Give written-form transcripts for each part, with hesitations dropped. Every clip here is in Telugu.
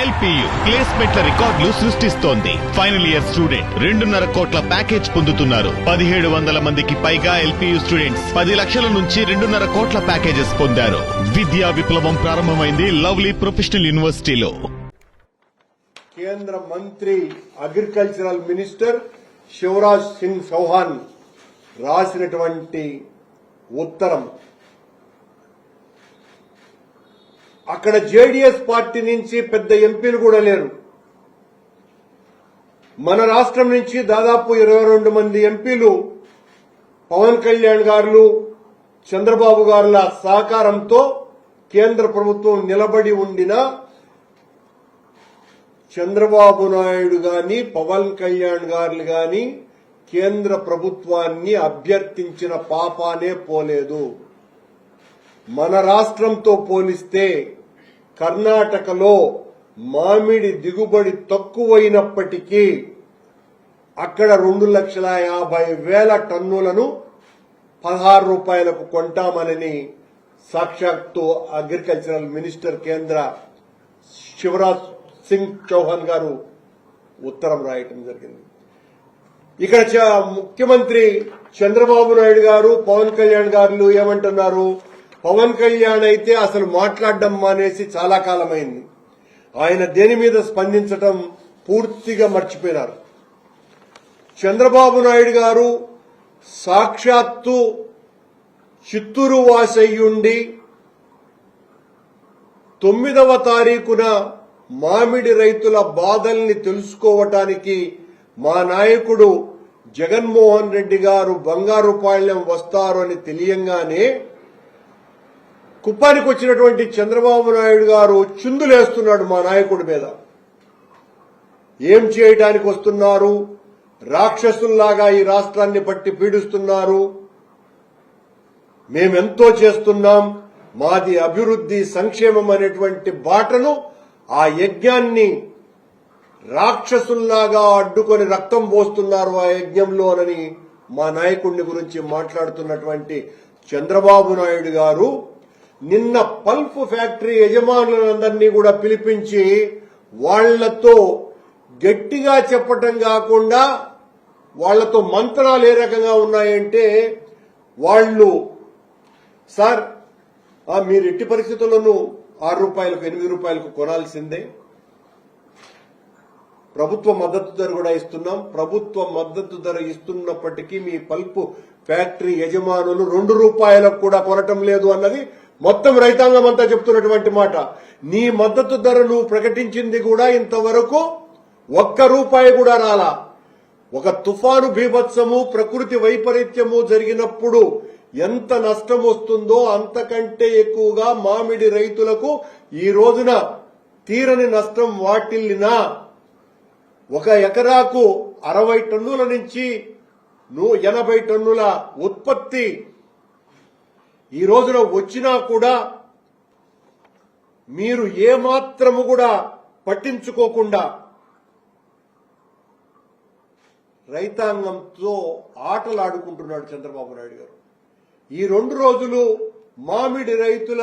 ఎల్పియు ప్లేస్మెంట్ల రికార్డులు సృష్టిస్తోంది. ఫైనల్ ఇయర్ స్టూడెంట్ 2.5 కోట్ల ప్యాకేజ్ పొందుతున్నారు. 1700 మందికి పైగా ఎల్పియు స్టూడెంట్స్ 10 లక్షల నుంచి 2.5 కోట్ల ప్యాకేజెస్ పొందారు. విద్యా విప్లవం ప్రారంభమైంది లవ్లీ ప్రొఫెషనల్ యూనివర్సిటీలో. కేంద్ర మంత్రి అగ్రికల్చరల్ మినిస్టర్ శివరాజ్ సింగ్ చౌహాన్ రాసినటువంటి ఉత్తరం. అక్కడ జేడీఎస్ పార్టీ నుంచి పెద్ద ఎంపీలు కూడా లేరు. మన రాష్ట్రం నుంచి దాదాపు 22 మంది ఎంపీలు పవన్ కళ్యాణ్ గారు, చంద్రబాబు గారుల సహకారంతో కేంద్ర ప్రభుత్వం నిలబడి ఉండినా చంద్రబాబు నాయుడు గాని పవన్ కళ్యాణ్ గారు గాని కేంద్ర ప్రభుత్వాన్ని అభ్యర్థించిన పాపానే పోలేదు. మన రాష్ట్రంతో పోలిస్తే కర్ణాటకలో మామిడి దిగుబడి తక్కువైనప్పటికీ అక్కడ 2,50,000 టన్నులను 16 రూపాయలకు కొంటామని సాక్షాత్తు అగ్రికల్చరల్ మినిస్టర్ కేంద్ర శివరాజ్ సింగ్ చౌహాన్ గారు ఉత్తరం రాయటం జరిగింది. ఇక్కడ ముఖ్యమంత్రి చంద్రబాబు నాయుడు గారు, పవన్ కళ్యాణ్ గారు ఏమంటున్నారు? పవన్ కళ్యాణ్ అయితే అసలు మాట్లాడడం మానేసి చాలా కాలమైంది. ఆయన దేని మీద స్పందించడం పూర్తిగా మర్చిపోయినారు. చంద్రబాబు నాయుడు గారు సాక్షాత్తు చిత్తూరు వాసయ్యుండి 9వ తారీఖున మామిడి రైతుల బాధల్ని తెలుసుకోవటానికి మా నాయకుడు జగన్మోహన్ రెడ్డి గారు బంగారుపాళ్యం వస్తారు అని తెలియంగానే కుప్పానికి వచ్చినటువంటి చంద్రబాబు నాయుడు గారు చిందులేస్తున్నాడు మా నాయకుడి మీద. ఏం చేయడానికి వస్తున్నారు? రాక్షసుల్లాగా ఈ రాష్ట్రాన్ని పట్టి పీడిస్తున్నారు. మేమెంతో చేస్తున్నాం, మాది అభివృద్ధి సంక్షేమం అనేటువంటి బాటను ఆ యజ్ఞాన్ని రాక్షసుల్లాగా అడ్డుకొని రక్తం పోస్తున్నారు ఆ యజ్ఞంలోనని మా నాయకుడిని గురించి మాట్లాడుతున్నటువంటి చంద్రబాబు నాయుడు గారు నిన్న పల్ప్ ఫ్యాక్టరీ యజమానులందరినీ కూడా పిలిపించి వాళ్లతో గట్టిగా చెప్పటం కాకుండా వాళ్లతో మంత్రాలు ఏ రకంగా ఉన్నాయంటే, వాళ్ళు సార్ మీరు ఎట్టి పరిస్థితుల్లోనూ 6 రూపాయలకు 8 రూపాయలకు కొనాల్సిందే, ప్రభుత్వ మద్దతు ధర కూడా ఇస్తున్నాం. ప్రభుత్వ మద్దతు ధర ఇస్తున్నప్పటికీ మీ పల్ప్ ఫ్యాక్టరీ యజమానులు 2 రూపాయలకు కూడా కొనటం లేదు అన్నది మొత్తం రైతాంగం అంతా చెప్తున్నటువంటి మాట. నీ మద్దతు ధర నువ్వు ప్రకటించింది కూడా ఇంతవరకు 1 రూపాయి కూడా రాలా. ఒక తుఫాను బీభత్సము, ప్రకృతి వైపరీత్యము జరిగినప్పుడు ఎంత నష్టం వస్తుందో అంతకంటే ఎక్కువగా మామిడి రైతులకు ఈ రోజున తీరని నష్టం వాటిల్లినా 1 ఎకరాకు 60 టన్నుల నుంచి 80 టన్నుల ఉత్పత్తి ఈ రోజున వచ్చినా కూడా మీరు ఏమాత్రము కూడా పట్టించుకోకుండా రైతాంగంతో ఆటలాడుకుంటున్నాడు చంద్రబాబు నాయుడు గారు. ఈ 2 రోజులు మామిడి రైతుల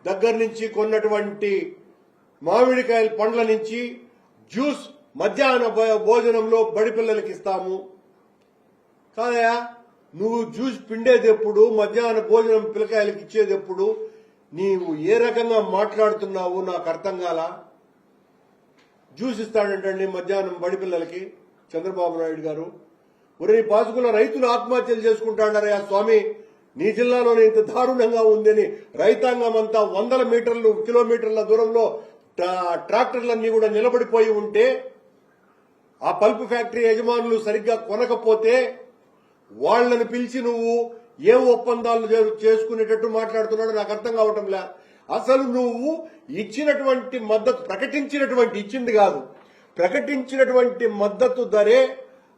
దగ్గర నుంచి కొన్నటువంటి మామిడికాయల పండ్ల నుంచి జ్యూస్ మధ్యాహ్న భోజనంలో బడి పిల్లలకి ఇస్తాము. కాదయా, నువ్వు జ్యూస్ పిండేది ఎప్పుడు, మధ్యాహ్న భోజనం పిల్లకాయలకి ఇచ్చేది ఎప్పుడు? నీవు ఏ రకంగా మాట్లాడుతున్నావు నాకు అర్థం కాలా. జ్యూస్ ఇస్తాడంటండి మధ్యాహ్నం బడి పిల్లలకి చంద్రబాబు నాయుడు గారు. ఒరే పాసుకుల రైతులు ఆత్మహత్యలు చేసుకుంటాడారయ్యా స్వామి, నీ జిల్లాలోనే ఇంత దారుణంగా ఉందని రైతాంగం అంతా 100 మీటర్లు కిలోమీటర్ల దూరంలో ట్రాక్టర్లన్నీ కూడా నిలబడిపోయి ఉంటే, ఆ పల్ప్ ఫ్యాక్టరీ యజమానులు సరిగ్గా కొనకపోతే వాళ్లను పిలిచి నువ్వు ఏం ఒప్పందాలు చేసుకునేటట్టు మాట్లాడుతున్నాడు నాకు అర్థం కావటంలే. అసలు నువ్వు ఇచ్చినటువంటి మద్దతు ఇచ్చింది కాదు, ప్రకటించినటువంటి మద్దతు ధరే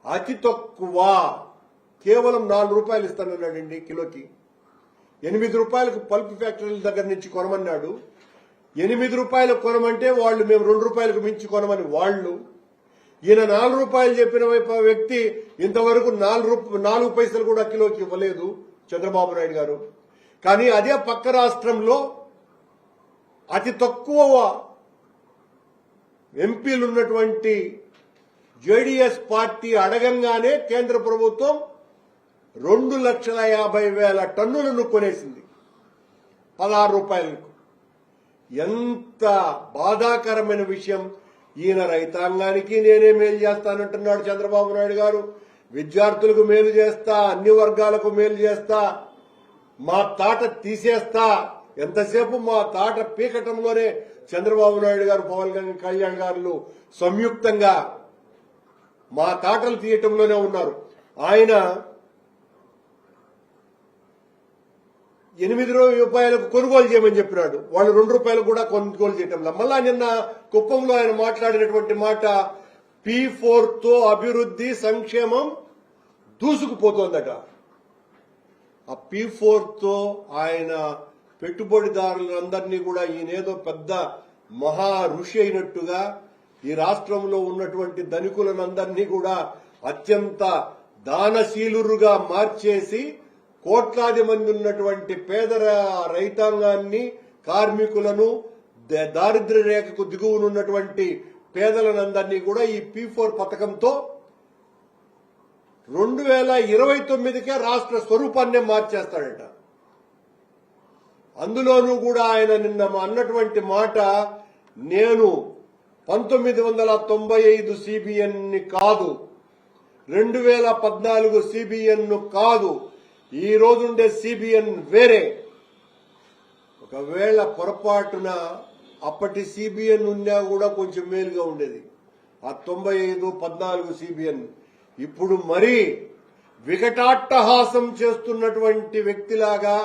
అతి తక్కువ, కేవలం 4 రూపాయలు ఇస్తానన్నాడండి కిలోకి. 8 రూపాయలకు పల్ప్ ఫ్యాక్టరీల దగ్గర నుంచి కొనమన్నాడు. 8 రూపాయలకు కొనమంటే వాళ్ళు మేము 2 రూపాయలకు మించి కొనమని వాళ్ళు. ఈయన 4 రూపాయలు చెప్పిన వ్యక్తి ఇంతవరకు 4 పైసలు కూడా కిలోకి ఇవ్వలేదు చంద్రబాబు నాయుడు గారు. కానీ అదే పక్క రాష్ట్రంలో అతి తక్కువ ఎంపీలు ఉన్నటువంటి జేడీఎస్ పార్టీ అడగంగానే కేంద్ర ప్రభుత్వం 2,50,000 టన్నులను కొనేసింది 16 రూపాయలకు. ఎంత బాధాకరమైన విషయం. ఈయన రైతాంగానికి నేనే మేలు చేస్తానంటున్నాడు చంద్రబాబు నాయుడు గారు. విద్యార్థులకు మేలు చేస్తా, అన్ని వర్గాలకు మేలు చేస్తా, మా తాట తీసేస్తా. ఎంతసేపు మా తాట పీకటంలోనే చంద్రబాబు నాయుడు గారు, పవన్ కళ్యాణ్ గారు సంయుక్తంగా మా తాటలు తీయటంలోనే ఉన్నారు. ఆయన 8 రూపాయలకు కొనుగోలు చేయమని చెప్పినాడు. వాళ్ళు 2 రూపాయలు కూడా కొనుగోలు చేయటంలో. మళ్ళా నిన్న కుప్పంలో ఆయన మాట్లాడినటువంటి మాట P4 తో అభివృద్ధి సంక్షేమం దూసుకుపోతోందట. ఆ P4 తో ఆయన పెట్టుబడిదారులందరినీ కూడా ఈయనేదో పెద్ద మహా ఋషి అయినట్టుగా ఈ రాష్ట్రంలో ఉన్నటువంటి ధనికులందరినీ కూడా అత్యంత దానశీలురుగా మార్చేసి కోట్లాది మంది ఉన్నటువంటి పేద రైతాంగాన్ని, కార్మికులను, దారిద్ర్య రేఖకు దిగువనున్నటువంటి పేదలందరినీ కూడా ఈ P4 పథకంతో 2029కే రాష్ట్ర స్వరూపాన్నే మార్చేస్తాడట. అందులోనూ కూడా ఆయన నిన్న అన్నటువంటి మాట, నేను 1995 సిబిఎన్ ని కాదు, 2014 సిబిఎన్ ను కాదు, ఈ రోజుండే సిబిఎన్ వేరే. ఒకవేళ పొరపాటున అప్పటి సిబిఎన్ ఉన్నా కూడా కొంచెం మేలుగా ఉండేది. ఆ 95-14 సిబిఎన్ ఇప్పుడు మరీ వికటాట్టహాసం చేస్తున్నటువంటి వ్యక్తిలాగా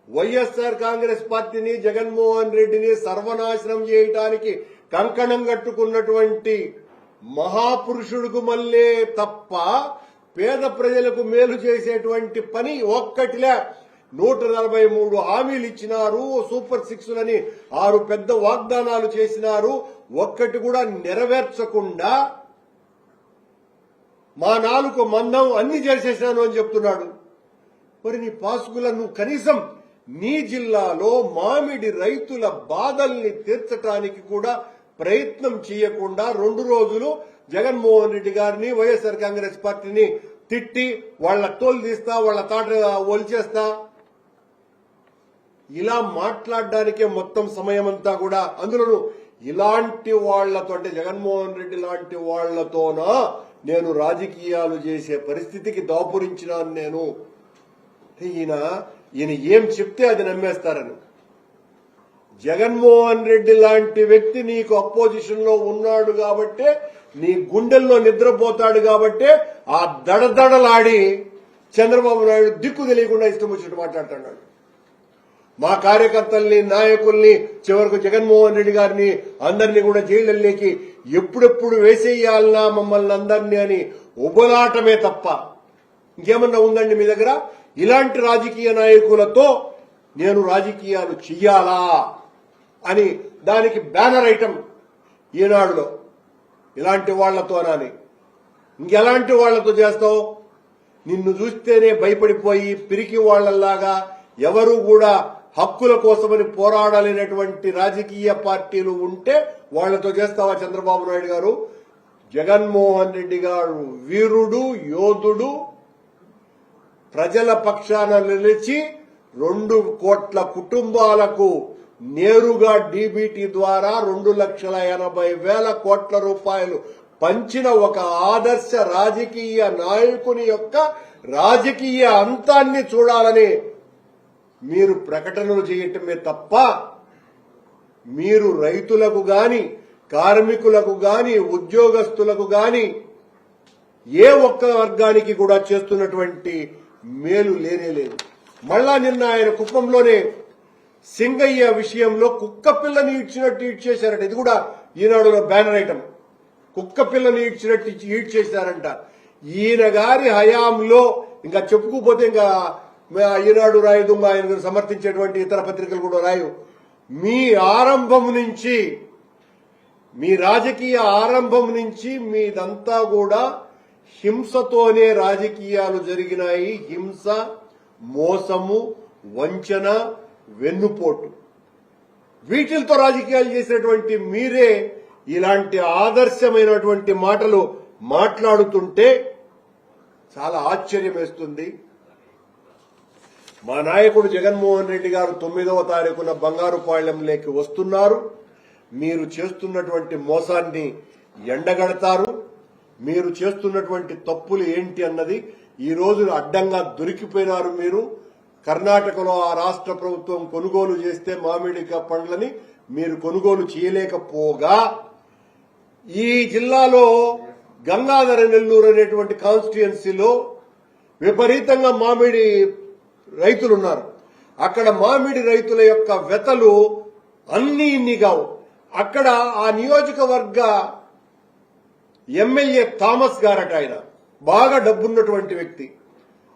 వైఎస్ఆర్ కాంగ్రెస్ పార్టీని, జగన్మోహన్ రెడ్డిని సర్వనాశనం చేయడానికి కంకణం కట్టుకున్నటువంటి మహాపురుషుడికి మళ్ళీ తప్ప పేద ప్రజలకు మేలు చేసేటువంటి పని ఒక్కటిలే. 143 హామీలు ఇచ్చినారు, సూపర్ 6లని 6 పెద్ద వాగ్దానాలు చేసినారు. ఒక్కటి కూడా నెరవేర్చకుండా మా 4 మందం అన్ని చేసేసినాను అని చెప్తున్నాడు. మరి నీ పాసుకుల నువ్వు కనీసం నీ జిల్లాలో మామిడి రైతుల బాధల్ని తీర్చడానికి కూడా ప్రయత్నం చేయకుండా 2 రోజులు జగన్మోహన్ రెడ్డి గారిని, వైఎస్ఆర్ కాంగ్రెస్ పార్టీని తిట్టి వాళ్ల తోలు తీస్తా, వాళ్ల తాట ఒలిచేస్తా, ఇలా మాట్లాడడానికే మొత్తం సమయం అంతా కూడా. అందులోనూ ఇలాంటి వాళ్లతో, అంటే జగన్మోహన్ రెడ్డి లాంటి వాళ్లతోనా నేను రాజకీయాలు చేసే పరిస్థితికి దాపురించినాను నేను. ఈయన ఏం చెప్తే అది నమ్మేస్తారని. జగన్మోహన్ రెడ్డి లాంటి వ్యక్తి నీకు అపోజిషన్ లో ఉన్నాడు కాబట్టే, నీ గుండెల్లో నిద్రపోతాడు కాబట్టే ఆ దడదడలాడి చంద్రబాబు నాయుడు దిక్కు తెలియకుండా ఇష్టం వచ్చినట్టు మాట్లాడుతున్నాడు. మా కార్యకర్తల్ని, నాయకుల్ని, చివరకు జగన్మోహన్ రెడ్డి గారిని అందరినీ కూడా జైళ్లలోకి ఎప్పుడెప్పుడు వేసేయాలనా మమ్మల్ని అందరినీ అని ఉబలాటమే తప్ప ఇంకేమన్నా ఉందండి మీ దగ్గర? ఇలాంటి రాజకీయ నాయకులతో నేను రాజకీయాలు చెయ్యాలా అని దానికి బ్యానర్ ఐటమ్ ఈనాడులో. ఇలాంటి వాళ్లతోనని ఇంకెలాంటి వాళ్లతో చేస్తావు? నిన్ను చూస్తేనే భయపడిపోయి పిరికి వాళ్లలాగా ఎవరు కూడా హక్కుల కోసమని పోరాడలేనటువంటి రాజకీయ పార్టీలు ఉంటే వాళ్లతో చేస్తావా చంద్రబాబు నాయుడు గారు? జగన్మోహన్ రెడ్డి గారు వీరుడు, యోధుడు, ప్రజల పక్షాన నిలిచి 2 కోట్ల కుటుంబాలకు నేరుగా డీబీటీ ద్వారా 2,80,000 కోట్ల రూపాయలు పంచిన ఒక ఆదర్శ రాజకీయ నాయకుని యొక్క రాజకీయ అంతాన్ని చూడాలని మీరు ప్రకటనలు చేయటమే తప్ప మీరు రైతులకు గాని, కార్మికులకు గాని, ఉద్యోగస్తులకు గాని ఏ ఒక్క వర్గానికి కూడా చేస్తున్నటువంటి మేలు లేనేలేదు. మళ్ళా నిన్న ఆయన కుప్పంలోనే సింగయ్య విషయంలో కుక్క పిల్లని ఈడ్చినట్టు ఈడ్చేశారట. ఇది కూడా ఈనాడులో బ్యానర్ ఐటమ్. కుక్క పిల్లని ఈడ్చినట్టు ఈడ్చేశారంట. ఈయన గారి హయాంలో ఇంకా చెప్పుకోపోతే ఇంకా ఈనాడు రాయదు, ఆయన సమర్థించేటువంటి ఇతర పత్రికలు కూడా రాయు. మీ ఆరంభం నుంచి, మీ రాజకీయ ఆరంభం నుంచి మీదంతా కూడా హింసతోనే రాజకీయాలు జరిగినాయి. హింస, మోసము, వంచన, వెన్నుపోటు, వీటితో రాజకీయాలు చేసినటువంటి మీరే ఇలాంటి ఆదర్శమైనటువంటి మాటలు మాట్లాడుతుంటే చాలా ఆశ్చర్యం వేస్తుంది. మా నాయకుడు జగన్మోహన్ రెడ్డి గారు 9వ తారీఖున బంగారుపాళ్యంలోకి వస్తున్నారు. మీరు చేస్తున్నటువంటి మోసాన్ని ఎండగడతారు. మీరు చేస్తున్నటువంటి తప్పులు ఏంటి అన్నది ఈ రోజు అడ్డంగా దొరికిపోయినారు. మీరు కర్ణాటకలో ఆ రాష్ట్ర ప్రభుత్వం కొనుగోలు చేస్తే మామిడికాయ పండ్లని మీరు కొనుగోలు చేయలేకపోగా ఈ జిల్లాలో గంగాధర నెల్లూరు అనేటువంటి కాన్స్టిట్యుయెన్సీలో విపరీతంగా మామిడి రైతులున్నారు. అక్కడ మామిడి రైతుల యొక్క వ్యతలు అన్ని ఇన్ని కావు. అక్కడ ఆ నియోజకవర్గ ఎమ్మెల్యే థామస్ గారట, ఆయన బాగా డబ్బున్నటువంటి వ్యక్తి.